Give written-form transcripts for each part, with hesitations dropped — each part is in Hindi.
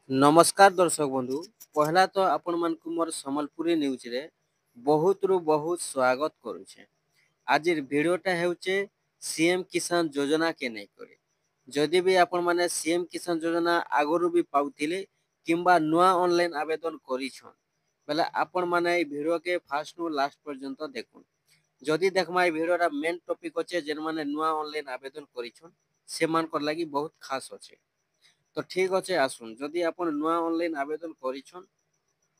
नमस्कार दर्शक बंधु। पहला तो आपण मन को मोर संबलपुरी न्यूज रे बहुत रु बहुत स्वागत करुछे। आज भिडियोटा हेउचे सीएम किसान योजना के नहीं करे। जदि भी आपण माने सीएम किसान योजना आगरु भी पाउथिले किंबा नुआ ऑनलाइन आवेदन करिछन बेला आपण माने ए भिडियो के फास्ट नु लास्ट पर्यंत देखुन। जदि देखमा ए भिडियोटा मेन टॉपिक होचे जेन माने नुआ ऑनलाइन आवेदन करिछन से मान कर लागि बहुत खास होचे। तो ठीक अच्छे आसुन जदि आपण नुआ ऑनलाइन आवेदन करिछन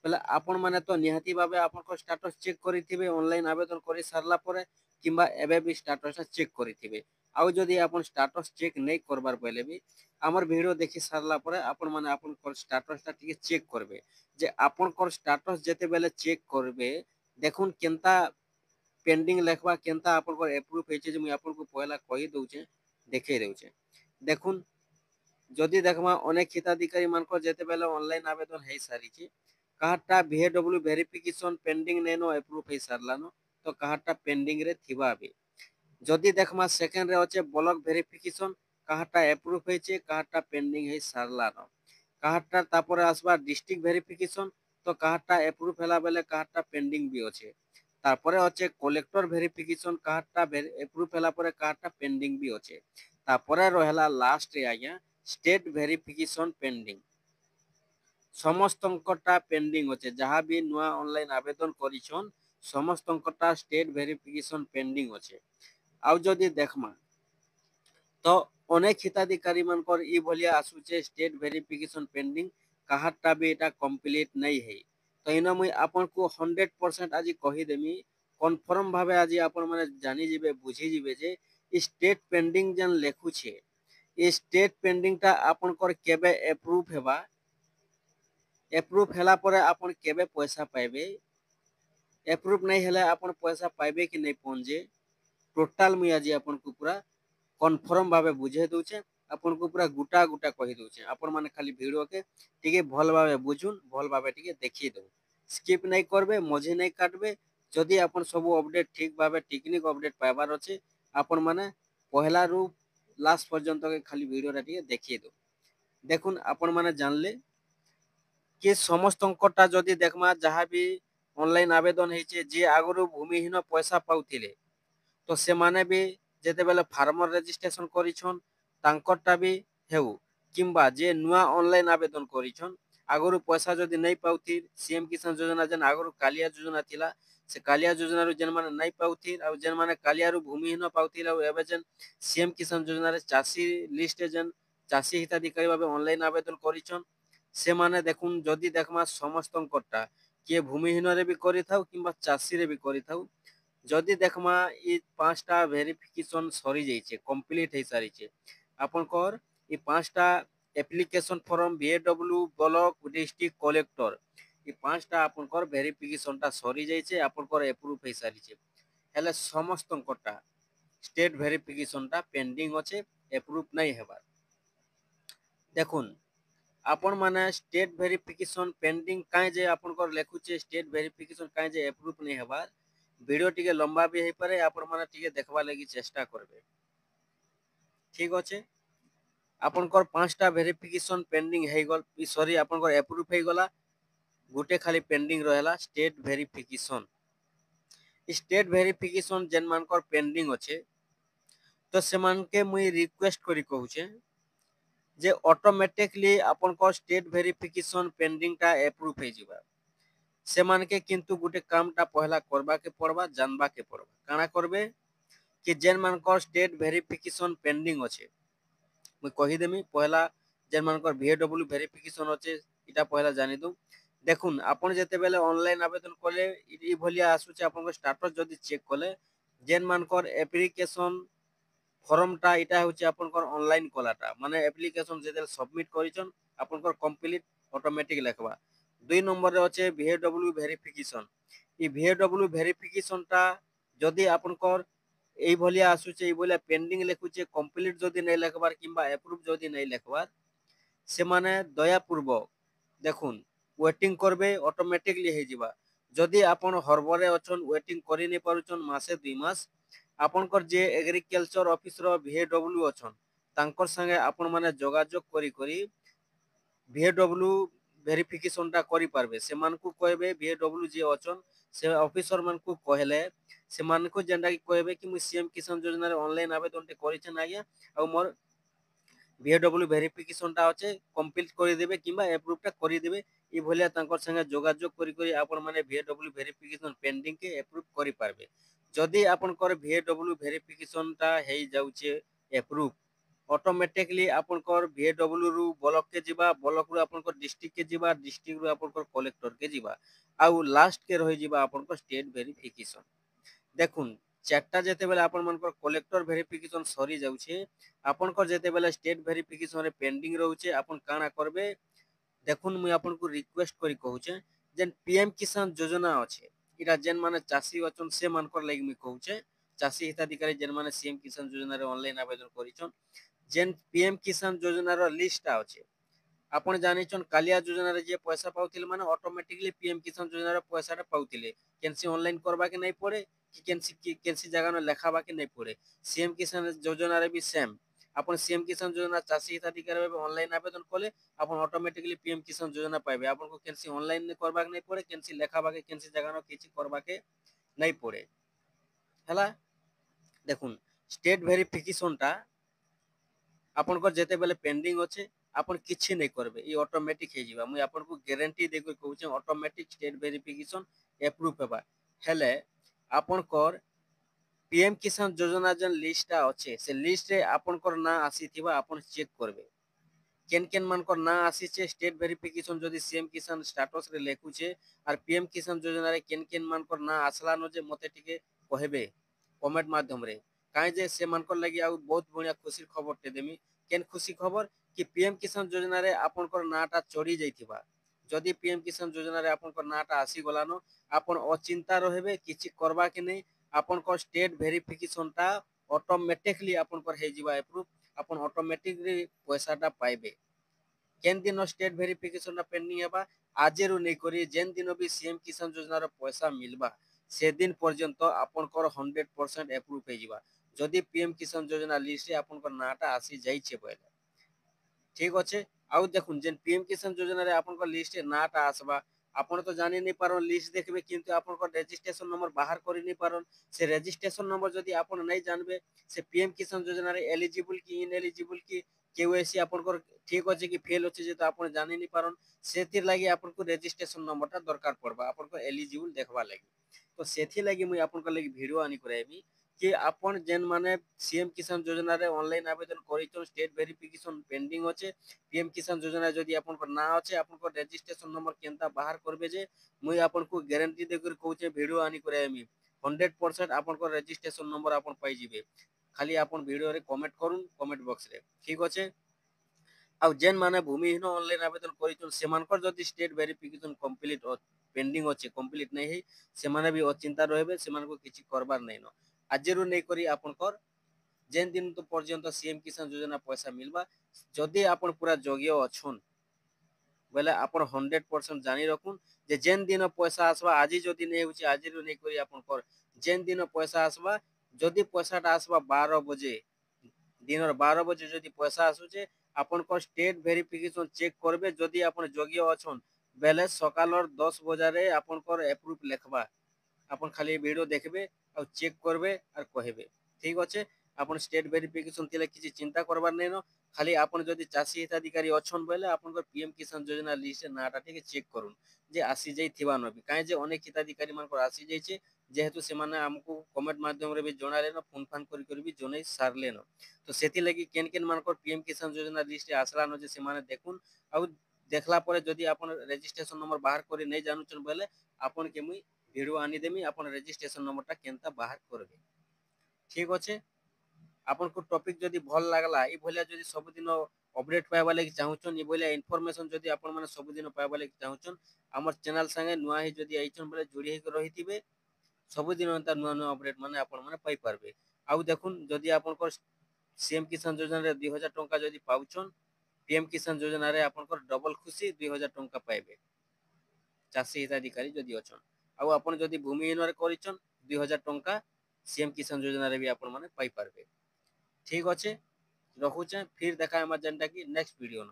बेले आपण माने तो निहाती भाबे आपण को स्टेटस चेक करिथिबे ऑनलाइन आवेदन करि सारला परे किंबा एबे भी स्टेटस चेक करिथिबे। आउ जदि आपण स्टेटस चेक नै करबार पहिले भी हमर वीडियो देखि सारला परे आपण माने आपण को स्टेटस ता टिके चेक करबे जे आपण को स्टेटस जेते बेले चेक करबे देखुन केनता पेंडिंग लेखबा केनता आपण को अप्रूव हेचे जे मुई आपण को पहला कहि दउचे देखे देउचे। देखुन जदि देखमा अनेक हिताधिकारी मान को जेते बेले ऑनलाइन आवेदन हे सारिछि काहाटा VAW वेरिफिकेशन पेंडिंग नेनो अप्रूव हे सारलानो तो काहाटा पेंडिंग रे थिबा बे। जदि देखमा सेकंड रे होचे ब्लॉक वेरिफिकेशन काहाटा अप्रूव हेचे काहाटा पेंडिंग हे सारलानो काहाटा तापर आसबा डिस्ट्रिक्ट वेरिफिकेशन तो काहाटा अप्रूव हैला बेले काहाटा पेंडिंग भी होचे। तारपरे होचे कलेक्टर वेरिफिकेशन काहाटा अप्रूव हैला परे काहाटा पेंडिंग भी होचे। तारपरे रहला लास्ट रे आज्ञा स्टेट वेरिफिकेशन पेंडिंग समस्तंकटा पेंडिंग होचे जहाँ भी नुआ ऑनलाइन आवेदन करिछन समस्तंकटा स्टेट वेरिफिकेशन पेंडिंग होचे। आउ जदि देखमा तो अनेक हिताधिकारी मानकर ई भलिया आसुचे स्टेट वेरिफिकेशन पेंडिंग काहाटा भी एटा कंप्लीट नहीं है। तो इना मुई आपन को 100% आज कहि देमी कन्फर्म भावे आज आपन माने जानि जिबे बुझी जिबे जे स्टेट पेंडिंग जन लेखुछे ए स्टेट पेंडिंग ता आपन कर केबे अप्रूव हेबा अप्रूव हैला परे आपन केबे पैसा पाइबे अप्रूव नहीं हेले आपन पैसा पाइबे कि नहीं पहुंचे टोटल मुई आज आपन को पूरा कन्फर्म भावे बुझे दउचे आपन को पूरा गुटा गुटा कहि दउचे। आपन माने खाली वीडियो के टिके भल भावे बुझुन भल भावे टिके देखि दउ स्किप नहीं करबे मझे नहीं काटबे। जदि आपन सब अपडेट ठीक भावे टेक्निक अपडेट पाइबार अछि आपन माने पहला रु लास्ट पर्यंत के खाली वीडियोटा टिके देखि दउ। देखुन आपण माने जानले कि समस्तंकटा जदि देखमा जहाँ भी ऑनलाइन आवेदन हेचे जे आगरु भूमिहीन पैसा पाउथिले तो से माने भी जेते बेले फार्मर रजिस्ट्रेशन करिछन तांकरटा भी हेउ किंबा जे नुआ ऑनलाइन आवेदन करिछन आगरु पैसा जदि नहीं पाउथि सीएम किसान योजना जन आगरु कालिया योजना थिला से कालिया योजना रु जेन माने नहीं पाउथि आ जेन माने कालिया रु भूमिहीन पाउथिला एबे जेन सीएम किसान योजना रे चासी लिस्ट जेन चासी हिताधिकारी भाबे ऑनलाइन आवेदन करिछन से माने देखुन जदि देखमा समस्तंकटा किए भूमिहीन रे भी करिथाउ किंबा चासी रे भी करिथाउ जदि देखमा ई पांचटा वेरिफिकेशन सरी जाइछे कंप्लीट हे सारिछे आपन कर ई पांचटा application form VAW block district collector ई पांचटा आपन कर वेरिफिकेशन ता सरी जाइछे आपन कर अप्रूव हे सारिछे हेले समस्तंकटा स्टेट वेरिफिकेशन ता पेंडिंग होचे अप्रूव नहीं हेबार। देखुन आपण माने स्टेट वेरिफिकेशन पेंडिंग काहे जे आपण को लेखुचे स्टेट वेरिफिकेशन काहे जे अप्रूव नहीं हेबार वीडियो टिके लंबा भी हे पारे आपण माने टिके देखबा लागि चेष्टा करबे ठीक होचे। आपण को पांचटा वेरिफिकेशन पेंडिंग हे गल सॉरी आपण को अप्रूव हे गला गुटे खाली पेंडिंग रहला स्टेट वेरिफिकेशन स्टेट वेरिफिकेशन जेन मान को पेंडिंग होचे तो से मान के मुई रिक्वेस्ट करी कहूचे जे ऑटोमेटिकली आपन को स्टेट वेरिफिकेशन पेंडिंग ता अप्रूव हे जिबा से मान के किंतु गुटे काम ता पहला करबा के पड़बा जानबा के पड़बा काना करबे कि जेन मान को स्टेट वेरिफिकेशन पेंडिंग होचे मुई कहि देमी पहला जेन मान को VAW वेरिफिकेशन होचे इटा पहला जानि दउ। देखुन आपन जेते बेले ऑनलाइन आवेदन कोले ई भलिया आसुचे आपन को स्टेटस जदि चेक कोले जेन मान को एप्लीकेशन फॉर्म टा इटा होचे आपन को ऑनलाइन कोलाटा माने एप्लीकेशन जेते सबमिट करिछन आपन को कंप्लीट ऑटोमेटिक लेखबा। दुई नंबर रे होचे VAW वेरिफिकेशन ई VAW वेरिफिकेशन टा जदि आपन को এই ভলিয়া আসুছে এই ভলিয়া পেন্ডিং লেখুছে কমপ্লিট যদি নাই লেখবার কিংবা অ্যাপ্রুভ যদি নাই লেখবার সে মানে দয়াপূর্বক দেখুন ওয়েটিং করবে অটোমেটিকলি হয়ে যাবা। যদি আপন হরবরে অছন ওয়েটিং করি নাই পারুছন মাসে 2 মাস আপনकर যে এগ্রিকালচার অফিসর VAW অছন তাঙ্কর সঙ্গে আপন মানে যোগাযোগ করি করি VAW ଭେରିଫିକେସନଟା କରିପାରିବେ। ସେମାନଙ୍କୁ କହିବେ VAW ଯିଏ ଅଛନ୍ ସେ ଅଫିସର ମାନଙ୍କୁ କହିଲେ ସେମାନଙ୍କୁ ଯେନ୍ଟାକି କହିବେ କି ମୁଁ CM କିଷାନ ଯୋଜନାରେ ଅନଲାଇନ୍ ଆବେଦନଟେ କରିଛେନ୍ ଆଜ୍ଞା ଆଉ ମୋର VAW ଭେରିଫିକେସନଟା ଅଛେ କମ୍ପ୍ଲିଟ୍ କରିଦେବେ କିମ୍ବା ଏପ୍ରୁଭ୍ଟା କରିଦେବେ ଏଭଳିଆ ତାଙ୍କର ସାଙ୍ଗେ ଯୋଗାଯୋଗ କରି ଆପଣମାନେ VAW ଭେରିଫିକେସନ ପେଣ୍ଡିଂକେ ଏପ୍ରୁଭ୍ କରିପାରିବେ। ଯଦି ଆପଣଙ୍କର VAW ଭେରିଫିକେସନଟା ହେଇଯାଉଛେ ଏପ୍ରୁଭ୍ ଅଟୋମେଟିକଲି ଆପଣଙ୍କର VAW ରୁ ବ୍ଲକକେ ଯିବା ବ୍ଲକରୁ ଆପଣଙ୍କର ଡିଷ୍ଟ୍ରିକ୍ଟକେ ଯିବା ଡିଷ୍ଟ୍ରିକ୍ଟରୁ ଆପଣଙ୍କର କଲେକ୍ଟରକେ ଯିବା ଆଉ ଲାଷ୍ଟକେ ରହିଯିବା ଆପଣଙ୍କର ଷ୍ଟେଟ୍ ଭେରିଫିକେସନ। ଦେଖୁନ୍ ଚାରିଟା ଯେତେବେଳେ ଆପଣମାନଙ୍କର କଲେକ୍ଟର ଭେରିଫିକେସନ ସରି ଯାଉଛେ ଆପଣଙ୍କର ଯେତେବେଳେ ଷ୍ଟେଟ୍ ଭେରିଫିକେସନରେ ପେଣ୍ଡିଂ ରହୁଛେ ଆପଣ କାଣା କରିବେ ଦେଖୁନ୍ ମୁଇଁ ଆପଣଙ୍କୁ ରିକ୍वेଷ୍ଟ କରି କହୁଛେ ଯେନ୍ PM କିଷାନ ଯୋଜନା ଅଛେ ଏଟା ଯେନ୍ ମାନେ ଚାଷୀ ଅଛନ୍ ସେମାନଙ୍କର ଲାଗି ମୁଇଁ କହୁଛେ ଚାଷୀ ହିତାଧିକାରୀ ଯେନ୍ ମାନେ CM କିଷାନ ଯୋଜନାରେ ଅନଲାଇନ୍ ଆବେଦନ କରିଛନ୍ ଯେନ୍ PM କିଷାନ ଯୋଜନାର ଲିଷ୍ଟଟା ଅଛେ ଆପଣ ଜାଣିଛନ୍ କାଳିଆ ଯୋଜନାରେ ଯିଏ ପଇସା ପାଉଥିଲେ ମାନେ ଅଟୋମେଟିକଲି PM କିଷାନ ଯୋଜନାର ପଇସାଟା ପାଉଥିଲେ କେନସି ଅନଲାଇନ୍ କରବାକେ ନାଇଁ ପଡେ କି କେନସି ଜାଗାନ ଲେଖାବାକେ ନାଇଁ ପଡେ CM କିଷାନ ଯୋଜନାରେ ବି ସେମ୍ ଆପଣ CM କିଷାନ ଯୋଜନା ଚାଷୀ ହିତାଧିକାରୀ ଭାବେ ଅନଲାଇନ୍ ଆବେଦନ କଲେ ଆପଣ ଅଟୋମେଟିକଲି PM କିଷାନ ଯୋଜନା ପାଇବେ ଆପଣଙ୍କୁ କେନସି ଅନଲାଇନ୍ କରବାକେ ନାଇଁ ପଡେ କେନସି ଲେଖାବାକେ କେନସି ଜାଗାନ କିଛି କରବାକେ ନାଇଁ ପଡେ ହେଲା। দেখুন স্টেট ভেরিফিকেশনটা ଆପଣଙ୍କର ଯେତେବେଳେ ପେଣ୍ଡିଂ ଅଛେ ଆପଣ କିଛି ନାଇଁ କରିବେ ଇ ଅଟୋମେଟିକ ହେଇଯିବା ମୁଇଁ ଆପଣଙ୍କୁ ଗ୍ୟାରେଣ୍ଟି ଦେଇକି କହୁଛେ ଅଟୋମେଟିକ ଷ୍ଟେଟ ଭେରିଫିକେସନ ଏପ୍ରୁଭ ହେବା ହେଲେ ଆପଣଙ୍କର PM କିଷାନ ଯୋଜନା ଯେନ୍ ଲିଷ୍ଟଟା ଅଛେ ସେ ଲିଷ୍ଟରେ ଆପଣଙ୍କର ନାଁ ଆସିଥିବା ଆପଣ ଚେକ୍ କରିବେ କେନ୍ କେନ୍ ମାନଙ୍କର ନାଁ ଆସିଛେ ଷ୍ଟେଟ ଭେରିଫିକେସନ ଯଦି CM କିଷାନ ଷ୍ଟାଟସରେ ଲେଖୁଛେ ଆର୍ PM କିଷାନ ଯୋଜନାରେ କେନ୍ କେନ୍ ମାନଙ୍କର ନାଁ ଆସିଲାନ ଯେ ମତେ ଟିକେ କହିବେ କମେଣ୍ଟ ମାଧ୍ୟମରେ କାହିଁ ଯେ ସେମାନଙ୍କର ଲାଗି ଆଉ ବହୁତ ବଢିଆ ଖୁସିର ଖବରଟେ ଦେମି କେନ୍ ଖୁସି ଖବର କି PM କିଷାନ ଯୋଜନାରେ ଆପଣଙ୍କର ନାଁଟା ଚଢି ଯାଇଥିବା ଯଦି PM କିଷାନ ଯୋଜନାରେ ଆପଣଙ୍କର ନାଁଟା ଆସିଗଲାନ ଆପଣ ଅଚିନ୍ତା ରହିବେ କିଛି କରବା କି ନାହିଁ ଆପଣଙ୍କର ଷ୍ଟେଟ ଭେରିଫିକେସନଟା ଅଟୋମେଟିକଲି ଆପଣଙ୍କର ହେଇଯିବା ଏପ୍ରୁଭ ଆପଣ ଅଟୋମେଟିକଲି ପଇସାଟା ପାଇବେ କେନ୍ ଦିନ ଷ୍ଟେଟ ଭେରିଫିକେସନଟା ପେଣ୍ଡିଂ ହେବା ଆଜିରୁ ନେଇକରି ଯେନ୍ ଦିନ ବି CM କିଷାନ ଯୋଜନାର ପଇସା ମିଲବା ସେଦିନ ପର୍ଯ୍ୟନ୍ତ ଆପଣଙ୍କର 100% ଏପ୍ରୁଭ ହେଇଯିବା ଯଦି PM କିଷାନ ଯୋଜନା ଲିଷ୍ଟରେ ଆପଣଙ୍କର ନାଁଟା ଆସି ଯାଇଛେ ବୋଇଲେ ঠিক আছে ଆଉ ଦେଖୁନ୍ ଯେନ୍ PM କିଷାନ ଯୋଜନାରେ ଆପଣଙ୍କ ଲିଷ୍ଟରେ ନାଁଟା ଆସବା ଆପଣ ତ ଜାଣି ନେଇ ପାରନ୍ ଲିଷ୍ଟ ଦେଖିବେ କିନ୍ତୁ ଆପଣଙ୍କ ରେଜିଷ୍ଟ୍ରେସନ ନମ୍ବର ବାହାର କରି ନେଇ ପାରନ୍ ସେ ରେଜିଷ୍ଟ୍ରେସନ ନମ୍ବର ଯଦି ଆପଣ ନାଇଁ ଜାଣିବେ ସେ PM କିଷାନ ଯୋଜନାରେ ଏଲିଜିବୁଲ କି ଇନଏଲିଜିବୁଲ କି KYC ଆପଣଙ୍କର ଠିକ ଅଛି କି ଫେଲ ଅଛି ଯେହେତୁ ଆପଣ ଜାଣି ନେଇ ପାରନ୍ ସେଥିର ଲାଗି ଆପଣଙ୍କୁ ରେଜିଷ୍ଟ୍ରେସନ ନମ୍ବରଟା ଦରକାର ପଡବା ଆପଣଙ୍କ ଏଲିଜିବୁଲ ଦେଖବା ଲାଗି ତ ସେଥି ଲାଗି ମୁଇଁ ଆପଣଙ୍କ ଲାଗି ଭିडियो ଆନି କରାଇବି कि आपण जेन माने CM किसान योजना रे ऑनलाइन आवेदन करितो स्टेट वेरिफिकेशन पेंडिंग अछि PM किसान योजना जदि आपन ना अछि आपन को रजिस्ट्रेशन नंबर केनता बाहर करबे जे मुई आपन को गारंटी देकर कहूचे वीडियो आनी करायमी 100% आपन को रजिस्ट्रेशन नंबर आपन पाई जिवे खाली आपन वीडियो रे कमेंट करूँ कमेंट बॉक्स रे ठीक अछि आउ जेन माने भूमिहीन ऑनलाइन आवेदन करितो सेमानकर जदि स्टेट वेरिफिकेशन कंप्लीट पेंडिंग अछि कंप्लीट नै हे से माने भी अचिंता रहबे से माने को किछि करबार नै न आजिरु नै करी आपनकर जेन दिन तो पर्यंत CM किसान योजना पैसा मिलबा जदि आपन पूरा योग्य अछन बोले आपन 100% जानी रखुन जे जेन दिन पैसा आसबा आज जदि नै होछि आजिरु नै करी आपनकर जेन दिन पैसा आसबा जदि पैसाटा आसबा 12 बजे दिन 12 बजे जदि पैसा आसुचे आपनकर स्टेट वेरिफिकेशन चेक करबे जदि आपन योग्य अछन बेले सकालर 10 बजारे आपनकर एप्रूव लेखबा आपन खाली वीडियो देखबे और चेक करबे और कहबे ठीक अच्छे आपन स्टेट वेरिफिकेशन तिले किसी चिंता करबार नै न खाली आपन जदि चाषी हिताधिकारी अछन बोले आपन PM किसान योजना लिस्ट नाटा ठीक चेक करूँ जे आसी जाई थिबा नबी काहे जे अनेक हिताधिकारी मानकर आसी जाइछे जेहेतु से माने हमको कमेंट माध्यम रे भी जणाले न फोन फान करी भी जनै सारले न तो सेति लगी केन केन मानकर PM किसान योजना लिस्ट आसला न जे से माने देखुन आ देखला परे जदि आपन रजिस्ट्रेशन नंबर बाहर करी नै जानुचन बोले आपन के मुई वीडियो आनी देमी आपन रजिस्ट्रेशन नंबरटा केनता बाहर करबे ठीक अच्छे आपन को टॉपिक जदि भल लागला ई भलिया जदि सब दिन अपडेट पाइबा लागि चाहुचन ई भलिया इन्फॉर्मेशन जदि आपन माने सब दिन पाइबा लागि चाहुचन हमर चैनल संगे नुआ ही जदि आइचन बोले जुड़ी हे रहितिबे सब दिन अंता नुआ नुआ अपडेट माने आपन माने पाइ पारबे आउ देखुन जदि आपन को CM किसान योजना रे 2000 टंका जदि पाउचन PM किसान योजना रे आपन को डबल खुशी 2000 टंका पाइबे चाषी हिताधिकारी जदि अछन आउ आपन जदि भूमिहीन रे करिचन 2000 टंका CM किसान योजना रे भी आपन माने पाइ पारबे ठीक अच्छे रखुचे फिर देखा जेनटा कि नेक्स्ट वीडियो न।